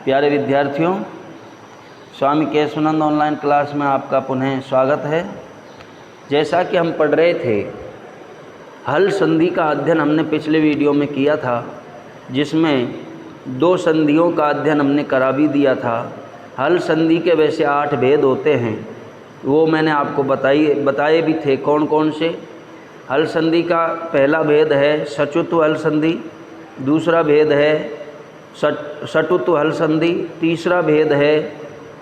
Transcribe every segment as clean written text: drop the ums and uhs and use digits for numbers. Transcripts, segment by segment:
प्यारे विद्यार्थियों, स्वामी Keshavananda online class में आपका पुनः स्वागत है। जैसा कि हम पढ़ रहे थे, हल संधि का अध्ययन हमने पिछले वीडियो में किया था, जिसमें दो संधियों का अध्ययन हमने करा भी दिया था। हल संधि के वैसे 8 भेद होते हैं, वो मैंने आपको बताए भी थे कौन कौन से। हल संधि का पहला भेद है सचुत्व हल संधि, दूसरा भेद है सटुत्व हल संधि, तीसरा भेद है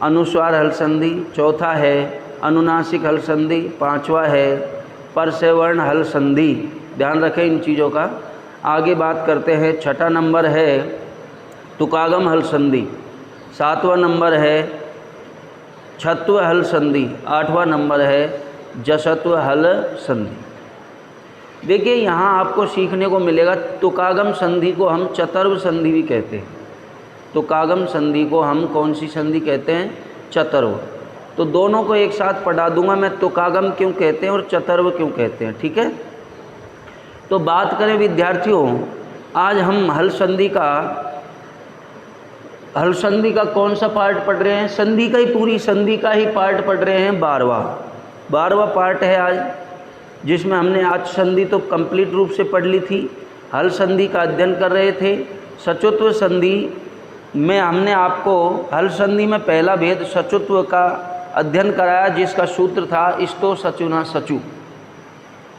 अनुस्वार हल संधि, चौथा है अनुनासिक हल संधि, पांचवा है परसेवर्ण हल संधि। ध्यान रखें इन चीज़ों का। आगे बात करते हैं। छठा नंबर है तुकागम हल संधि, सातवां नंबर है छत्व हल संधि, आठवां नंबर है जसत्व हल संधि। देखिए, यहाँ आपको सीखने को मिलेगा, तुकागम संधि को हम चतुर्व संधि भी कहते हैं। तुकागम संधि को हम कौन सी संधि कहते हैं? चतुर्व। तो दोनों को एक साथ पढ़ा दूंगा मैं, तुकागम क्यों कहते हैं और चतुर्व क्यों कहते हैं, ठीक है। तो बात करें विद्यार्थियों, आज हम हल संधि का कौन सा पार्ट पढ़ रहे हैं? संधि का ही, पूरी संधि का ही पार्ट पढ़ रहे हैं। 12वां पार्ट है आज, जिसमें हमने आज संधि तो कंप्लीट रूप से पढ़ ली थी। हल संधि का अध्ययन कर रहे थे। सचुत्व संधि में हमने आपको हल संधि में पहला भेद सचुत्व का अध्ययन कराया, जिसका सूत्र था इस्तो सचुना सचु।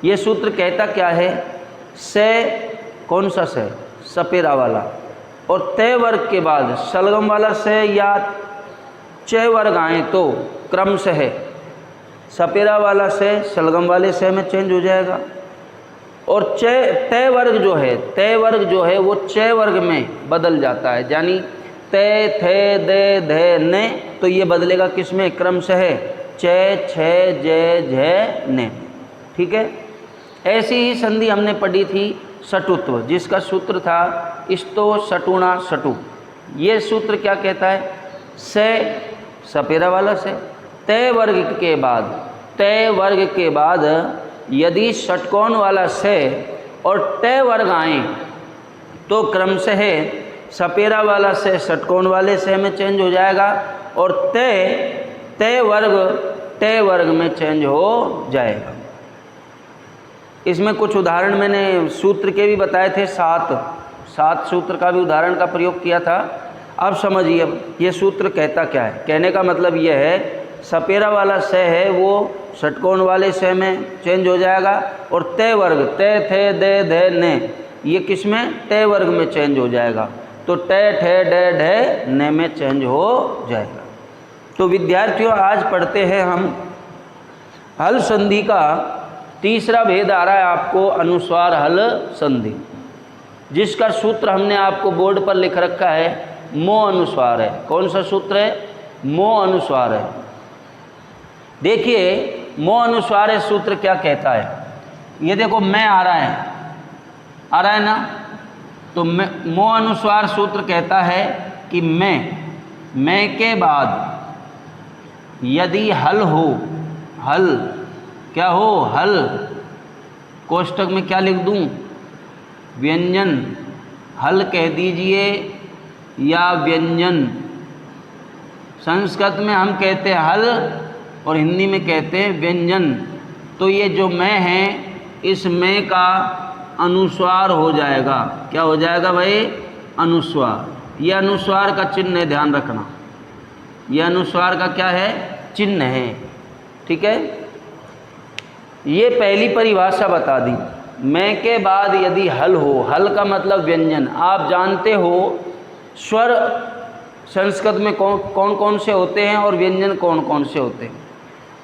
ये सूत्र कहता क्या है? से, कौन सा से? सपेरा वाला, और तय वर्ग के बाद सलगम वाला से या च वर्ग आए तो क्रम से है। सपेरा वाला से सलगम वाले से में चेंज हो जाएगा, और तय वर्ग जो है वो च वर्ग में बदल जाता है। यानी तय, थे, दे, धे, ने, तो ये बदलेगा किस में? क्रम से है च, छ, जय, झय, ने, ठीक है। ऐसी ही संधि हमने पढ़ी थी सटुत्व, जिसका सूत्र था इस्तो सटुना सटु। ये सूत्र क्या कहता है? से, सपेरा वाला से, तय वर्ग के बाद यदि षटकोण वाला से और तय वर्ग आए तो क्रम से है सपेरा वाला से षटकोण वाले से में चेंज हो जाएगा, और तय वर्ग में चेंज हो जाएगा। इसमें कुछ उदाहरण मैंने सूत्र के भी बताए थे, 7 सूत्र का भी उदाहरण का प्रयोग किया था। अब समझिए ये सूत्र कहता क्या है। कहने का मतलब यह है, सपेरा वाला से है वो षटकोण वाले से में चेंज हो जाएगा, और तय वर्ग तय, थे, दे, धे, ने, ये किस में? तय वर्ग में चेंज हो जाएगा, तो तय, ठे, डे, ढे, ने में चेंज हो जाएगा। तो विद्यार्थियों, आज पढ़ते हैं हम हल संधि का तीसरा भेद आ रहा है आपको, अनुस्वार हल संधि, जिसका सूत्र हमने आपको बोर्ड पर लिख रखा है, मो अनुस्वार है। कौन सा सूत्र है? मो अनुस्वार है। देखिए, मो अनुस्वार है सूत्र क्या कहता है। ये देखो, मैं आ रहा है ना, तो मो अनुस्वार सूत्र कहता है कि मैं के बाद यदि हल हो, हल क्या हो? हल, कोष्ठक में क्या लिख दूं? व्यंजन, हल कह दीजिए या व्यंजन। संस्कृत में हम कहते हैं हल और हिंदी में कहते हैं व्यंजन। तो ये जो मैं है, इस मैं का अनुस्वार हो जाएगा। क्या हो जाएगा भाई? अनुस्वार। यह अनुस्वार का चिन्ह है, ध्यान रखना। यह अनुस्वार का क्या है? चिन्ह है, ठीक है। ये पहली परिभाषा बता दी। मैं के बाद यदि हल हो, हल का मतलब व्यंजन। आप जानते हो स्वर संस्कृत में कौन कौन से होते हैं और व्यंजन कौन कौन से होते हैं।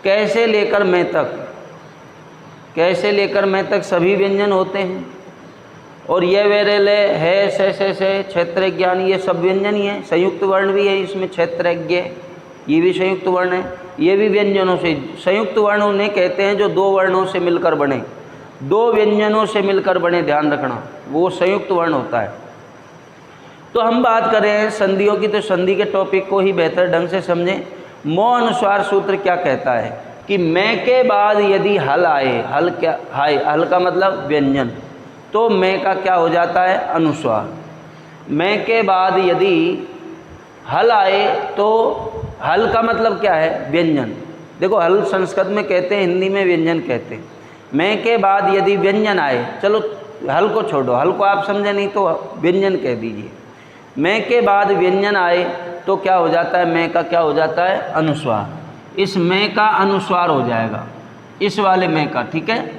कैसे लेकर मैं तक सभी व्यंजन होते हैं, और ये वेरे ले, है, से, क्षेत्र ज्ञान, ये सब व्यंजन ही है। संयुक्त वर्ण भी है इसमें, क्षेत्रज्ञ, ये भी संयुक्त वर्ण है। ये भी व्यंजनों से, संयुक्त वर्ण उन्हें कहते हैं जो 2 वर्णों से मिलकर बने, 2 व्यंजनों से मिलकर बने, ध्यान रखना, वो संयुक्त वर्ण होता है। तो हम बात कर रहे हैं संधियों की, तो संधि के टॉपिक को ही बेहतर ढंग से समझें। मो अनुस्वार सूत्र क्या कहता है कि मैं के बाद यदि हल आए, हल क्या है? हल का मतलब व्यंजन, तो मैं का क्या हो जाता है? अनुस्वार। मैं के बाद यदि हल आए तो हल का मतलब क्या है? व्यंजन। देखो हल संस्कृत में कहते हैं, हिंदी में व्यंजन कहते हैं। मैं के बाद यदि व्यंजन आए, चलो हल को छोड़ो, हल को आप समझे नहीं तो व्यंजन कह दीजिए। मैं के बाद व्यंजन आए तो क्या हो जाता है? मैं का क्या हो जाता है? अनुस्वार। इस मैं का अनुस्वार हो जाएगा, इस वाले मैं का। ठीक है।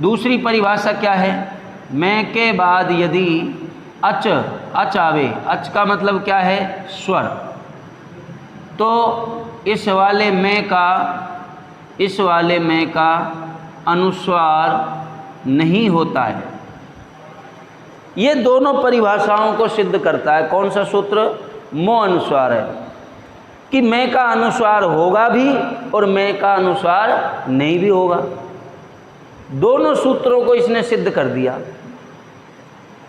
दूसरी परिभाषा क्या है? मैं के बाद यदि अच आवे, अच का मतलब क्या है? स्वर। तो इस वाले मैं का अनुस्वार नहीं होता है। ये दोनों परिभाषाओं को सिद्ध करता है। कौन सा सूत्र? मो अनुस्वार है कि मैं का अनुस्वार होगा भी और मैं का अनुस्वार नहीं भी होगा। दोनों सूत्रों को इसने सिद्ध कर दिया।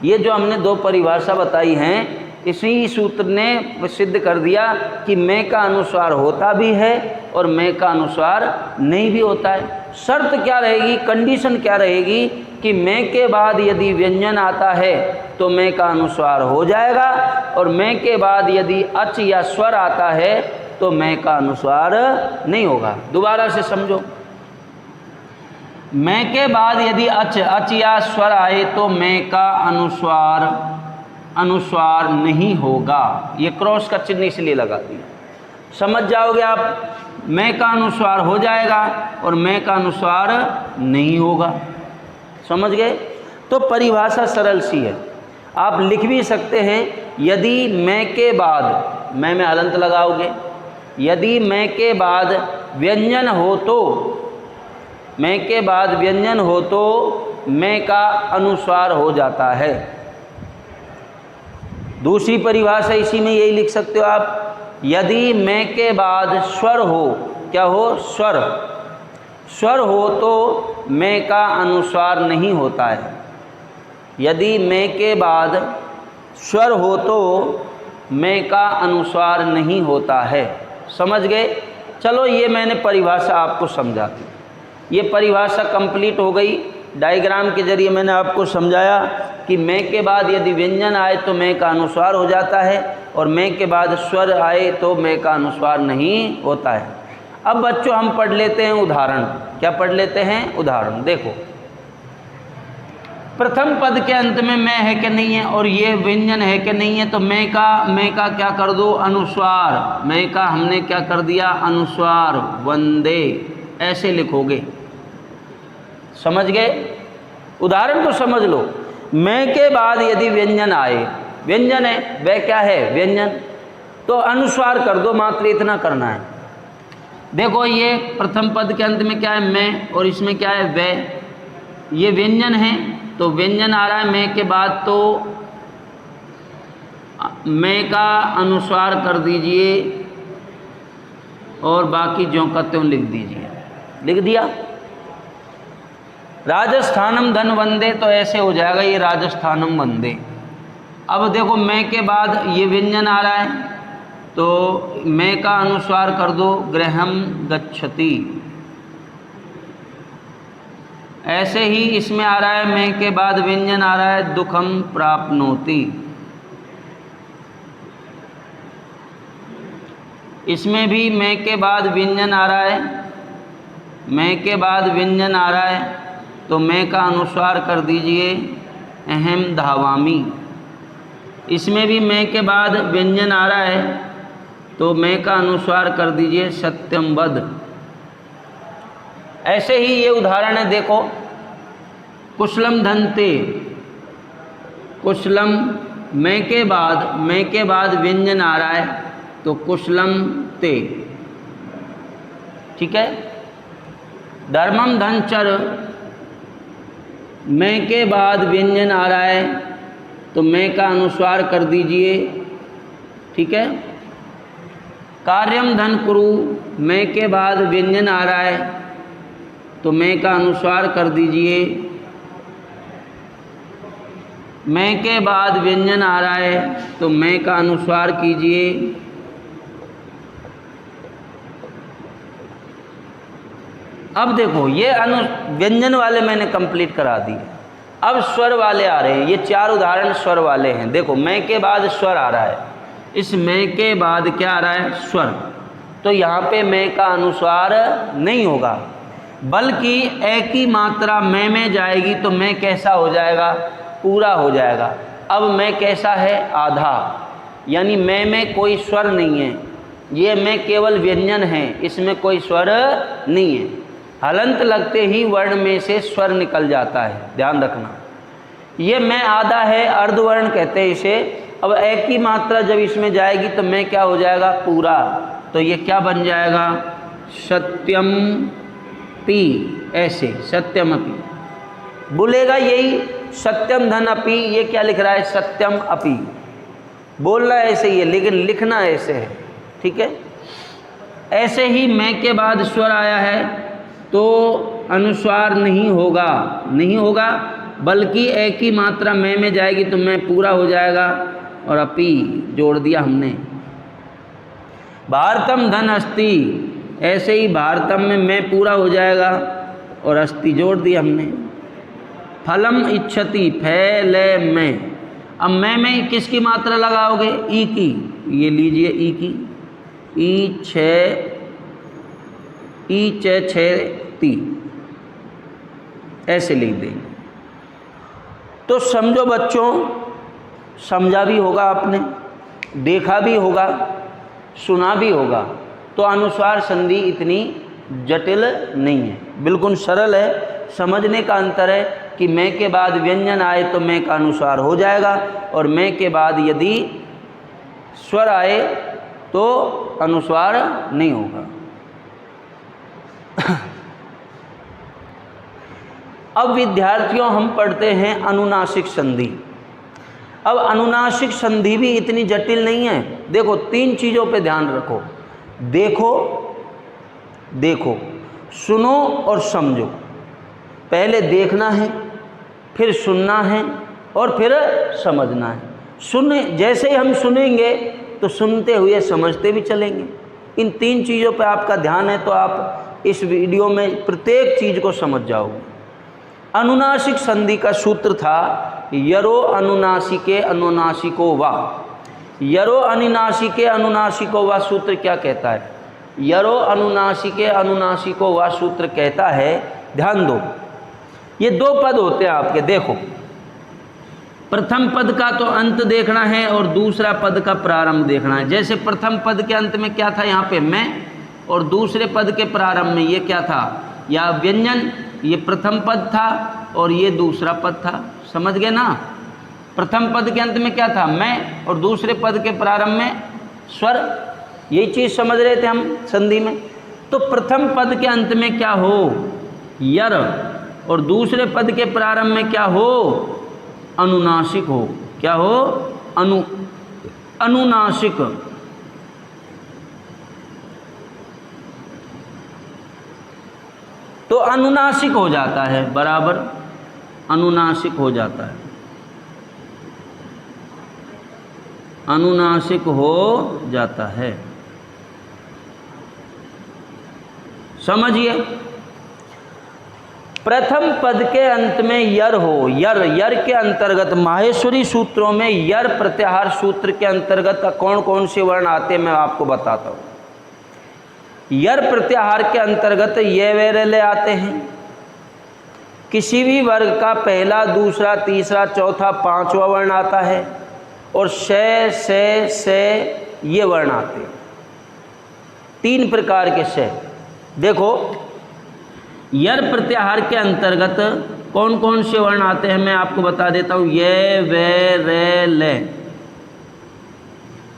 ये जो हमने दो परिभाषा बताई हैं, इसी सूत्र ने सिद्ध कर दिया कि मैं का अनुस्वार होता भी है और मैं का अनुस्वार नहीं भी होता है। शर्त क्या रहेगी? कंडीशन क्या रहेगी? कि मैं के बाद यदि व्यंजन आता है तो मैं का अनुस्वार हो जाएगा, और मैं के बाद यदि अच या स्वर आता है तो मैं का अनुस्वार नहीं होगा। दोबारा से समझो, मैं के बाद यदि अच या स्वर आए तो मैं का अनुस्वार नहीं होगा। ये क्रॉस का चिन्ह इसलिए लगा दिया, समझ जाओगे आप। मैं का अनुस्वार हो जाएगा और मैं का अनुस्वार नहीं होगा। समझ गए? तो परिभाषा सरल सी है। आप लिख भी सकते हैं, यदि मैं के बाद, मैं में हलंत लगाओगे, यदि मैं के बाद व्यंजन हो तो, मैं के बाद व्यंजन हो तो मैं का अनुस्वार हो जाता है। दूसरी परिभाषा इसी में यही लिख सकते हो आप, यदि मैं के बाद स्वर हो, क्या हो? स्वर हो तो मैं का अनुस्वार नहीं होता है। यदि मैं के बाद स्वर हो तो मैं का अनुस्वार नहीं होता है। समझ गए? चलो ये मैंने परिभाषा आपको समझा दी। ये परिभाषा कंप्लीट हो गई। डायग्राम के जरिए मैंने आपको समझाया कि मैं के बाद यदि व्यंजन आए तो मैं का अनुस्वार हो जाता है, और मैं के बाद स्वर आए तो मैं का अनुस्वार नहीं होता है। अब बच्चों हम पढ़ लेते हैं उदाहरण। क्या पढ़ लेते हैं? उदाहरण। देखो, प्रथम पद के अंत में मैं है कि नहीं है, और ये व्यंजन है कि नहीं है, तो मैं का क्या कर दो? अनुस्वार। मैं का हमने क्या कर दिया? अनुस्वार। वंदे, ऐसे लिखोगे। समझ गए? उदाहरण को समझ लो। मैं के बाद यदि व्यंजन आए, व्यंजन है, वह क्या है? व्यंजन, तो अनुस्वार कर दो, मात्र इतना करना है। देखो ये प्रथम पद के अंत में क्या है? मैं, और इसमें क्या है? वह। ये व्यंजन है तो व्यंजन आ रहा है मैं के बाद, तो मैं का अनुस्वार कर दीजिए और बाकी ज्यों का त्यों लिख दीजिए। लिख दिया। राजस्थानम धन वंदे, तो ऐसे हो जाएगा ये राजस्थानम वंदे। अब देखो मैं के बाद ये व्यंजन आ रहा है तो मैं का अनुस्वार कर दो, गृहम गच्छति। ऐसे ही इसमें आ रहा है मैं के बाद व्यंजन आ रहा है, दुखम प्राप्नोति। इसमें भी मैं के बाद व्यंजन आ रहा है, मैं के बाद व्यंजन आ रहा है तो मैं का अनुस्वार कर दीजिए, अहम धावामी। इसमें भी मैं के बाद व्यंजन आ रहा है तो मैं का अनुस्वार कर दीजिए, सत्यम वद। ऐसे ही ये उदाहरण है। देखो, कुशलम धनते, कुशलम मैं के बाद व्यंजन आ रहा है तो कुशलम ते। ठीक है। धर्मम धनचर, मैं के बाद व्यंजन आ रहा है तो मैं का अनुस्वार कर दीजिए। ठीक है। कार्यम धन कुरु, मैं के बाद व्यंजन आ रहा है तो मैं का अनुस्वार कर दीजिए। मैं के बाद व्यंजन आ रहा है तो मैं का अनुस्वार कीजिए। अब देखो ये व्यंजन वाले मैंने कंप्लीट करा दिए। अब स्वर वाले आ रहे हैं। ये चार उदाहरण स्वर वाले हैं। देखो मैं के बाद स्वर आ रहा है, इस मैं के बाद क्या आ रहा है? स्वर। तो यहाँ पे मैं का अनुस्वार नहीं होगा, बल्कि ए की मात्रा मैं में जाएगी तो मैं कैसा हो जाएगा? पूरा हो जाएगा। अब मैं कैसा है? आधा, यानी मैं में कोई स्वर नहीं है, ये मैं केवल व्यंजन है, इसमें कोई स्वर नहीं है। हलंत लगते ही वर्ण में से स्वर निकल जाता है, ध्यान रखना। ये मैं आधा है, अर्धवर्ण कहते हैं इसे। अब ए की मात्रा जब इसमें जाएगी तो मैं क्या हो जाएगा? पूरा। तो ये क्या बन जाएगा? सत्यम पी, ऐसे सत्यम अपी बोलेगा, यही सत्यम धन अपी। ये क्या लिख रहा है? सत्यम अपी। बोलना ऐसे ही है, लेकिन लिखना ऐसे है, ठीक है। ऐसे ही मैं के बाद स्वर आया है तो अनुस्वार नहीं होगा, नहीं होगा, बल्कि ए की मात्रा मैं में जाएगी तो मैं पूरा हो जाएगा, और अपी जोड़ दिया हमने। भारतम धन अस्ति, ऐसे ही भारतम में मैं पूरा हो जाएगा और अस्ति जोड़ दिया हमने। फलम इच्छति, फैले मैं। अब मैं में किसकी मात्रा लगाओगे? ई की। ये लीजिए ई की, ई छे ती, ऐसे लिख देंगे। तो समझो बच्चों, समझा भी होगा आपने, देखा भी होगा, सुना भी होगा। तो अनुस्वार संधि इतनी जटिल नहीं है, बिल्कुल सरल है। समझने का अंतर है कि मैं के बाद व्यंजन आए तो मैं का अनुस्वार हो जाएगा, और मैं के बाद यदि स्वर आए तो अनुस्वार नहीं होगा। अब विद्यार्थियों हम पढ़ते हैं अनुनासिक संधि। अब अनुनासिक संधि भी इतनी जटिल नहीं है। देखो, 3 चीज़ों पे ध्यान रखो। देखो, सुनो और समझो। पहले देखना है, फिर सुनना है, और फिर समझना है। सुने, जैसे ही हम सुनेंगे तो सुनते हुए समझते भी चलेंगे। इन 3 चीज़ों पे आपका ध्यान है तो आप इस वीडियो में प्रत्येक चीज़ को समझ जाओगे। अनुनासिक संधि का सूत्र था यरो अनुनासिके अनुनासिको वा। यरो अनुनासिके अनुनासिको वा सूत्र क्या कहता है? यरो अनुनासिके अनुनासिको वा सूत्र कहता है, ध्यान दो, ये 2 पद होते हैं आपके। देखो, प्रथम पद का तो अंत देखना है और दूसरा पद का प्रारंभ देखना है। जैसे प्रथम पद के अंत में क्या था? यहाँ पे मैं, और दूसरे पद के प्रारंभ में ये क्या था? या व्यंजन। ये प्रथम पद था और ये दूसरा पद था। समझ गए ना? प्रथम पद के अंत में क्या था? मैं, और दूसरे पद के प्रारंभ में स्वर। यही चीज़ समझ रहे थे हम संधि में। तो प्रथम पद के अंत में क्या हो? यर, और दूसरे पद के प्रारंभ में क्या हो? अनुनासिक हो। क्या हो? अनुनासिक। तो अनुनासिक हो जाता है, बराबर अनुनासिक हो जाता है, अनुनासिक हो जाता है। समझिए, प्रथम पद के अंत में यर हो। यर के अंतर्गत माहेश्वरी सूत्रों में यर प्रत्याहार सूत्र के अंतर्गत कौन कौन से वर्ण आते हैं मैं आपको बताता हूँ। यर प्रत्याहार के अंतर्गत ये वे रे ले आते हैं। किसी भी वर्ग का पहला, दूसरा, तीसरा, चौथा, 5वां वर्ण आता है, और से ये वर्ण आते हैं। 3 प्रकार के से। देखो, यर प्रत्याहार के अंतर्गत कौन कौन से वर्ण आते हैं मैं आपको बता देता हूँ। ये वे रे ले,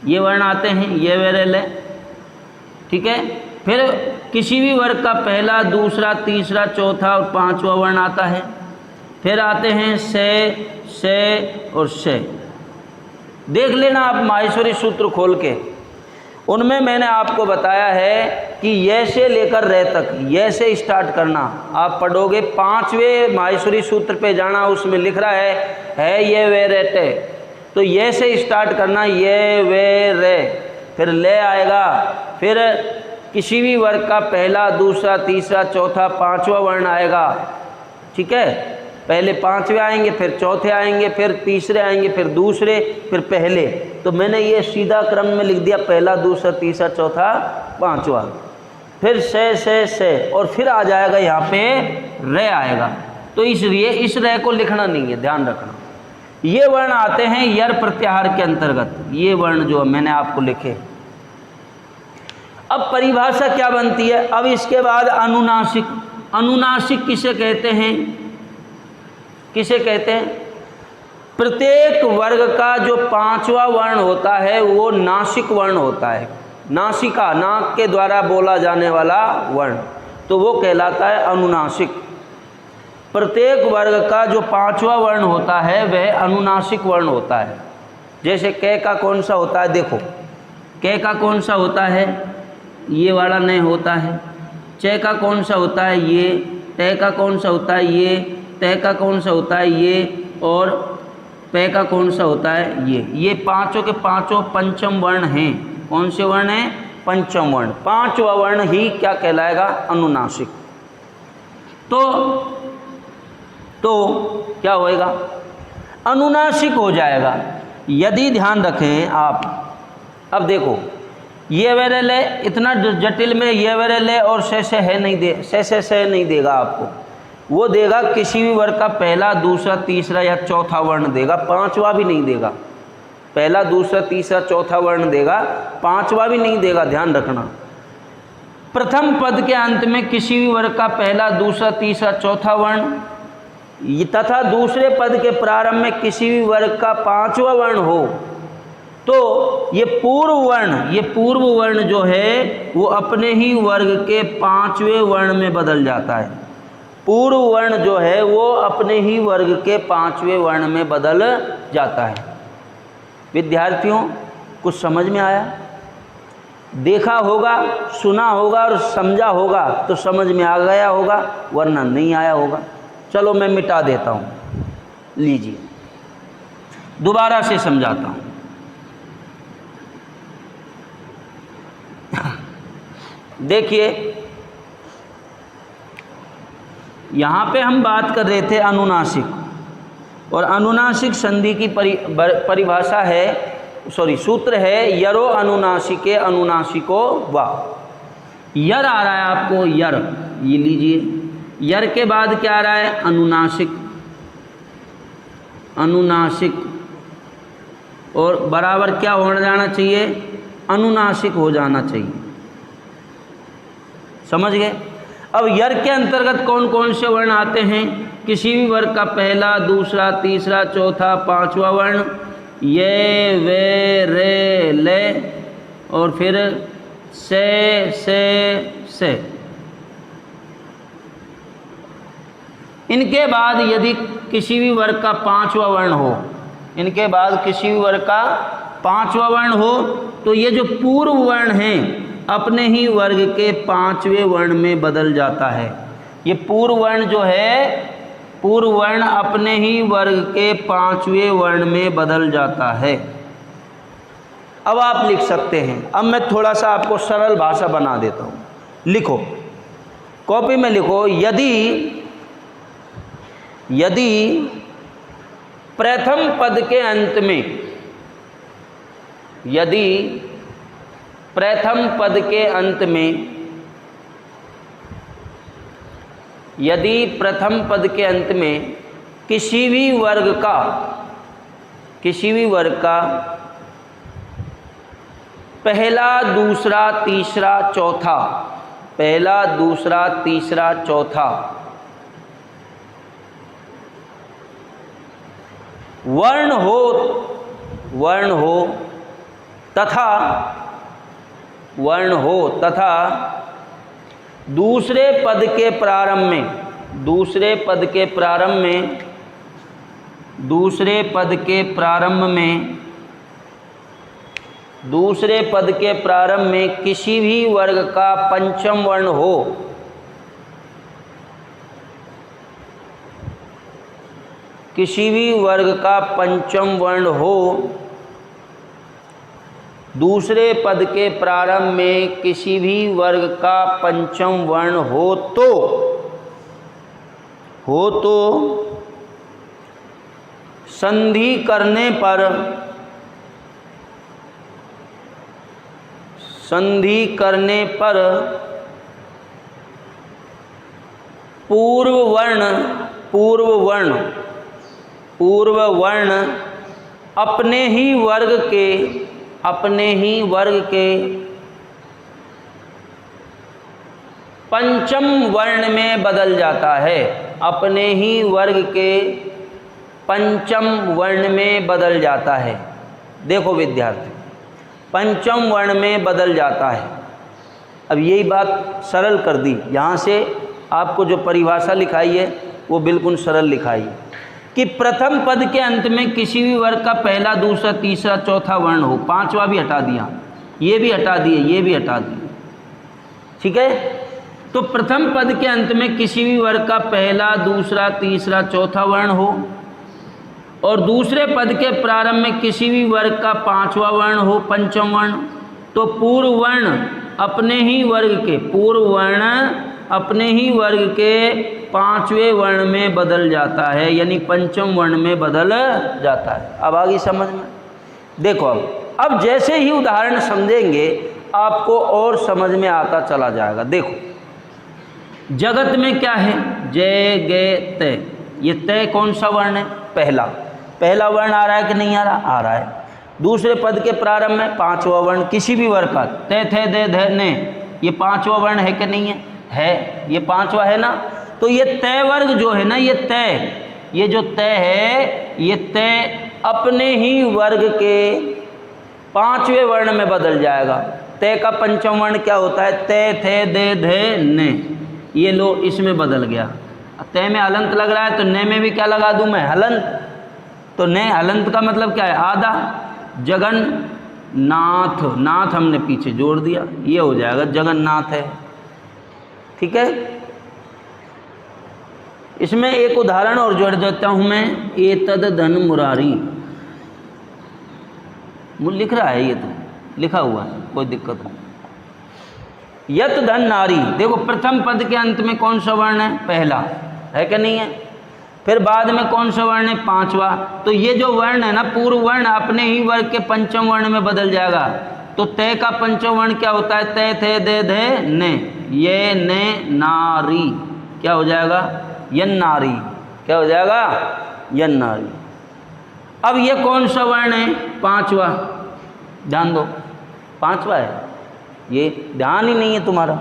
ये वर्ण आते हैं, ये वे रे ले, ठीक है। फिर किसी भी वर्ग का पहला, दूसरा, तीसरा, चौथा और 5वां वर्ण आता है। फिर आते हैं से और से। देख लेना आप माहेश्वरी सूत्र खोल के, उनमें मैंने आपको बताया है कि ये से लेकर रे तक, ये से स्टार्ट करना। आप पढ़ोगे 5वें माहेश्वरी सूत्र पे जाना, उसमें लिख रहा है ये वे रे टे, तो ये से स्टार्ट करना, ये वे रे, फिर ले आएगा। फिर किसी भी वर्ग का पहला, दूसरा, तीसरा, चौथा, 5वां वर्ण आएगा, ठीक है। पहले पांचवे आएंगे, फिर चौथे आएंगे, फिर तीसरे आएंगे, फिर दूसरे, फिर पहले। तो मैंने ये सीधा क्रम में लिख दिया, पहला, दूसरा, तीसरा, चौथा, पांचवा, फिर से और फिर आ जाएगा यहाँ पे रे आएगा। तो इसलिए इस रे को लिखना नहीं है, ध्यान रखना। ये वर्ण आते हैं यर प्रत्याहार के अंतर्गत, ये वर्ण जो मैंने आपको लिखे। अब परिभाषा क्या बनती है? अब इसके बाद अनुनासिक। अनुनासिक किसे कहते हैं? किसे कहते हैं? प्रत्येक वर्ग का जो पांचवा वर्ण होता है वो नासिक वर्ण होता है। नासिका, नाक के द्वारा बोला जाने वाला वर्ण, तो वो कहलाता है अनुनासिक। प्रत्येक वर्ग का जो पांचवा वर्ण होता है वह अनुनासिक वर्ण होता है। जैसे क का कौन सा होता है? देखो, क का कौन सा होता है? ये वाला नहीं होता है। च का कौन सा होता है? ये। ट का कौन सा होता है? ये। त का कौन सा होता है? ये। और प का कौन सा होता है? ये पांचों के पांचों पंचम वर्ण हैं। कौन से वर्ण हैं? पंचम वर्ण। पांचवा वर्ण ही क्या कहलाएगा? अनुनासिक। तो क्या होएगा? अनुनासिक हो जाएगा। यदि ध्यान रखें आप, अब देखो, ये वेरे ले, इतना जटिल में ये वेरे ले और से है नहीं दे, से नहीं देगा आपको। वो देगा किसी भी वर्ग का पहला, दूसरा, तीसरा या चौथा वर्ण देगा, पांचवा भी नहीं देगा। पहला, दूसरा, तीसरा, चौथा वर्ण देगा, पांचवा भी नहीं देगा, ध्यान रखना। प्रथम पद के अंत में किसी भी वर्ग का पहला, दूसरा, तीसरा, चौथा वर्ण तथा दूसरे पद के प्रारंभ में किसी भी वर्ग का पांचवा वर्ण हो, तो ये पूर्व वर्ण जो है वो अपने ही वर्ग के पांचवें वर्ण में बदल जाता है। पूर्व वर्ण जो है वो अपने ही वर्ग के पांचवें वर्ण में बदल जाता है। विद्यार्थियों, कुछ समझ में आया? देखा होगा, सुना होगा और समझा होगा तो समझ में आ गया होगा, वरना नहीं आया होगा। चलो मैं मिटा देता हूँ, लीजिए दोबारा से समझाता हूँ। देखिए, यहाँ पे हम बात कर रहे थे अनुनासिक, और अनुनासिक संधि की परिभाषा है, सूत्र है यरो अनुनासिके अनुनासिको वा। यर आ रहा है आपको, यर, ये लीजिए। यर के बाद क्या आ रहा है? अनुनासिक। अनुनासिक और बराबर क्या हो जाना चाहिए? अनुनासिक हो जाना चाहिए। समझ गए? अब यर के अंतर्गत कौन कौन से वर्ण आते हैं? किसी भी वर्ग का पहला, दूसरा, तीसरा, चौथा, पांचवा वर्ण, ये, वे, रे, ले, और फिर से। इनके बाद यदि किसी भी वर्ग का पांचवा वर्ण हो, इनके बाद किसी भी वर्ग का पांचवा वर्ण हो, तो ये जो पूर्व वर्ण हैं अपने ही वर्ग के पांचवें वर्ण में बदल जाता है। ये पूर्व वर्ण जो है, पूर्व वर्ण अपने ही वर्ग के पांचवें वर्ण में बदल जाता है। अब आप लिख सकते हैं। अब मैं थोड़ा सा आपको सरल भाषा बना देता हूँ। लिखो, कॉपी में लिखो, यदि प्रथम पद के अंत में, यदि प्रथम पद के अंत में, यदि प्रथम पद के अंत में किसी भी वर्ग का पहला, दूसरा, तीसरा, चौथा, पहला, दूसरा, तीसरा, चौथा वर्ण हो तथा दूसरे पद के प्रारंभ में किसी भी वर्ग का पंचम वर्ण हो, किसी भी वर्ग का पंचम वर्ण हो, दूसरे पद के प्रारंभ में किसी भी वर्ग का पंचम वर्ण हो तो संधि करने पर, संधि करने पर पूर्व वर्ण, पूर्व वर्ण, पूर्व वर्ण अपने ही वर्ग के, अपने ही वर्ग के पंचम वर्ण में बदल जाता है, अपने ही वर्ग के पंचम वर्ण में बदल जाता है। देखो विद्यार्थी, पंचम वर्ण में बदल जाता है। अब यही बात सरल कर दी, यहाँ से आपको जो परिभाषा लिखाई है वो बिल्कुल सरल लिखाई है कि प्रथम पद के अंत में किसी भी वर्ग का पहला, दूसरा, तीसरा, चौथा वर्ण हो। पांचवा भी हटा दिया, ये भी हटा दिए, ये भी हटा दिए, ठीक है। तो प्रथम पद के अंत में किसी भी वर्ग का पहला, दूसरा, तीसरा, चौथा वर्ण हो और दूसरे पद के प्रारंभ में किसी भी वर्ग का पांचवा वर्ण हो, पंचम वर्ण, तो पूर्व वर्ण अपने ही वर्ग के, पूर्व वर्ण अपने ही वर्ग के पांचवें वर्ण में बदल जाता है, यानी पंचम वर्ण में बदल जाता है। अब आगे समझ में देखो, अब जैसे ही उदाहरण समझेंगे आपको और समझ में आता चला जाएगा। देखो जगत में क्या है, जय गे तय, ये तय कौन सा वर्ण है, पहला, पहला वर्ण आ रहा है कि नहीं आ रहा, आ रहा है। दूसरे पद के प्रारंभ में पांचवा वर्ण किसी भी वर्ग का, तय थे दे धे ने, ये पांचवा वर्ण है कि नहीं है, ये पांचवा है ना। तो ये तय वर्ग जो है ना, ये तय, ये जो तय है, ये तय अपने ही वर्ग के पांचवें वर्ण में बदल जाएगा। तय का पंचम वर्ण क्या होता है, तय थे दे धे ने, ये लो इसमें बदल गया। तय में हलंत लग रहा है तो ने में भी क्या लगा दूं मैं, हलंत। तो ने हलंत का मतलब क्या है, आधा। जगन्नाथ, नाथ हमने पीछे जोड़ दिया, ये हो जाएगा जगन्नाथ है, ठीक है। इसमें एक उदाहरण और जोड़ देता हूं मैं, एतद धन मुरारी, लिख रहा है, ये तो लिखा हुआ है, कोई दिक्कत नहीं। यत धन नारी, देखो प्रथम पद के अंत में कौन सा वर्ण है, पहला है कि नहीं है, फिर बाद में कौन सा वर्ण है, पांचवा। तो ये जो वर्ण है ना, पूर्व वर्ण अपने ही वर्ग के पंचम वर्ण में बदल जाएगा। तो तय का पंचम वर्ण क्या होता है, तय थे दे धे ने, ये ने नारी क्या हो जाएगा, यन नारी, क्या हो जाएगा, यन नारी। अब ये कौन सा वर्ण है, पांचवा, ध्यान दो पांचवा है, ये ध्यान ही नहीं है तुम्हारा।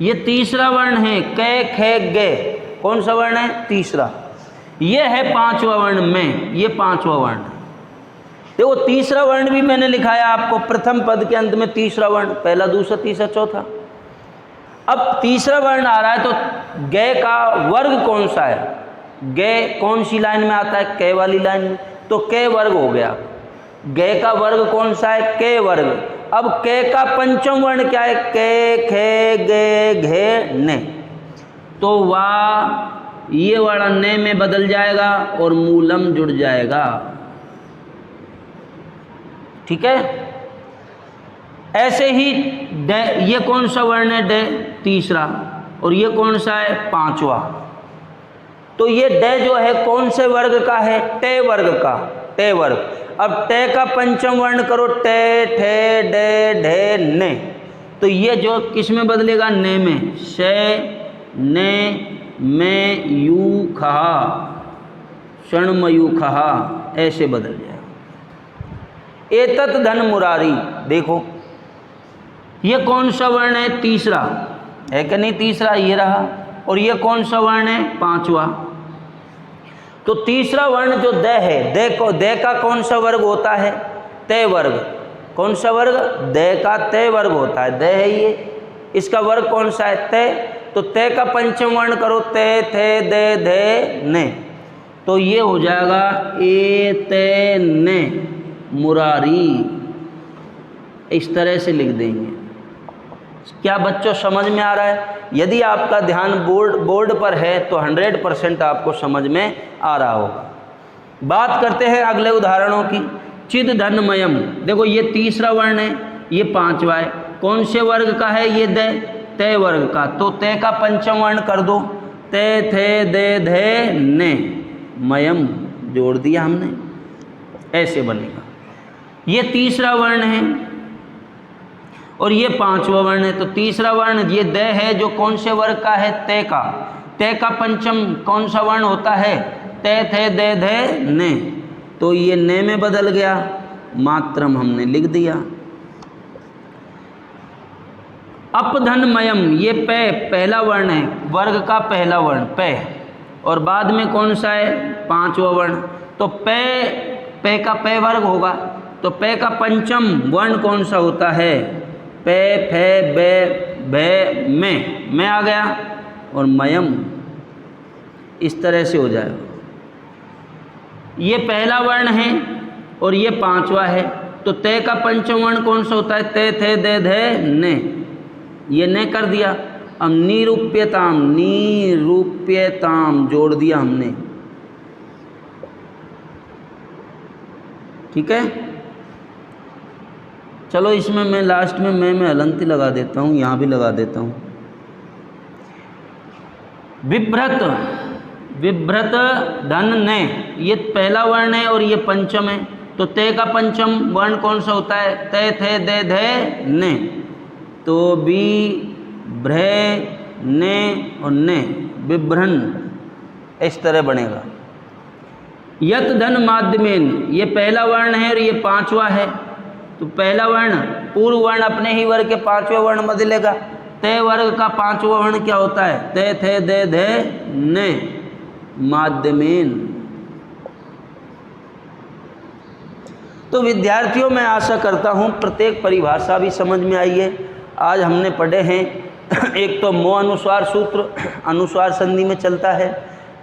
ये तीसरा वर्ण है, कै खे गे, कौन सा वर्ण है, तीसरा, ये है पांचवा वर्ण में, ये पांचवा वर्ण है। देखो तीसरा वर्ण भी मैंने लिखाया आपको, प्रथम पद के अंत में तीसरा वर्ण, पहला, दूसरा, तीसरा, चौथा। अब तीसरा वर्ण आ रहा है तो गे का वर्ग कौन सा है, गे कौन सी लाइन में आता है, कै वाली लाइन में, तो कै वर्ग हो गया। गे का वर्ग कौन सा है, कै वर्ग। अब कै का पंचम वर्ण क्या है, कै खे गे घे ने, तो वाह ये वाला ने में बदल जाएगा और मूलम जुड़ जाएगा, ठीक है। ऐसे ही डे, ये कौन सा वर्ण है, डे तीसरा, और ये कौन सा है, पांचवा। तो ये डे जो है कौन से वर्ग का है, टे वर्ग का, टे वर्ग। अब टे का पंचम वर्ण करो, टे ठे डे ढे ने, तो ये जो किस में बदलेगा, ने में, शे ने में यू खहा, क्षणमयू खहा, ऐसे बदल जाएगा। एतत धन मुरारी, देखो ये कौन सा वर्ण है, तीसरा है कि नहीं, तीसरा ये रहा, और ये कौन सा वर्ण है, पांचवा। तो तीसरा वर्ण जो द है, दे का कौन सा वर्ग होता है, तय वर्ग। कौन सा वर्ग, दे का तय वर्ग होता है, द है ये, इसका वर्ग कौन सा है, तय। तो तय का पंचम वर्ण करो, तय थे दे धे ने, तो ये हो जाएगा ए ते ने मुरारी, इस तरह से लिख देंगे। क्या बच्चों समझ में आ रहा है? यदि आपका ध्यान बोर्ड पर है तो 100% आपको समझ में आ रहा होगा। बात करते हैं अगले उदाहरणों की। चिद धनमयम, देखो ये तीसरा वर्ण है, ये पांचवा है, कौन से वर्ग का है, ये तय वर्ग का। तो तय का पंचम वर्ण कर दो, तय थे दे धे ने, मयम जोड़ दिया हमने, ऐसे बनेगा। ये तीसरा वर्ण है और ये पांचवा वर्ण है। तो तीसरा वर्ण ये द है जो कौन से वर्ग का है? ते का। ते का पंचम कौन सा वर्ण होता है? ते थे दे धे ने। तो ये ने में बदल गया, मात्रम हमने लिख दिया। अपधनमयम, ये पे पहला वर्ण है, वर्ग का पहला वर्ण पे, और बाद में कौन सा है? पांचवा वर्ण। तो पे का पे वर्ग होगा। तो पे का पंचम वर्ण कौन सा होता है? पे फे बे भे में आ गया और मयम, इस तरह से हो जाएगा। ये पहला वर्ण है और ये पांचवा है। तो ते का पंचम वर्ण कौन सा होता है? ते थे दे धे ने, ये ने कर दिया। अब निरूप्यताम, निरूप्यताम जोड़ दिया हमने, ठीक है। चलो इसमें मैं लास्ट में मैं हलंती लगा देता हूँ, यहाँ भी लगा देता हूँ। विभ्रत, विभ्रत धन ने, ये पहला वर्ण है और ये पंचम है। तो ते का पंचम वर्ण कौन सा होता है? ते थे दे धे ने। तो बी भ्रे ने और ने, विभ्रन, इस तरह बनेगा। यत धन माध्यमेन, ये पहला वर्ण है और ये पांचवा है। तो पहला वर्ण पूर्व वर्ण अपने ही वर्ग के पांचवें वर्ण में बदलेगा। ते वर्ग का पांचवा वर्ण क्या होता है? ते थे दे धे ने, माध्यमेन। तो विद्यार्थियों, मैं आशा करता हूँ प्रत्येक परिभाषा भी समझ में आई है। आज हमने पढ़े हैं एक तो मो अनुस्वार सूत्र अनुस्वार संधि में चलता है,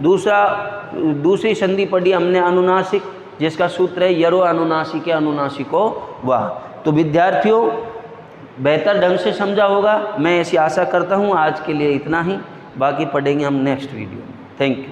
दूसरी संधि पढ़ी हमने अनुनासिक, जिसका सूत्र है यरो अनुनासिके अनुनासिको वाह। तो विद्यार्थियों, बेहतर ढंग से समझा होगा, मैं ऐसी आशा करता हूँ। आज के लिए इतना ही, बाकी पढ़ेंगे हम नेक्स्ट वीडियो में। Thank you.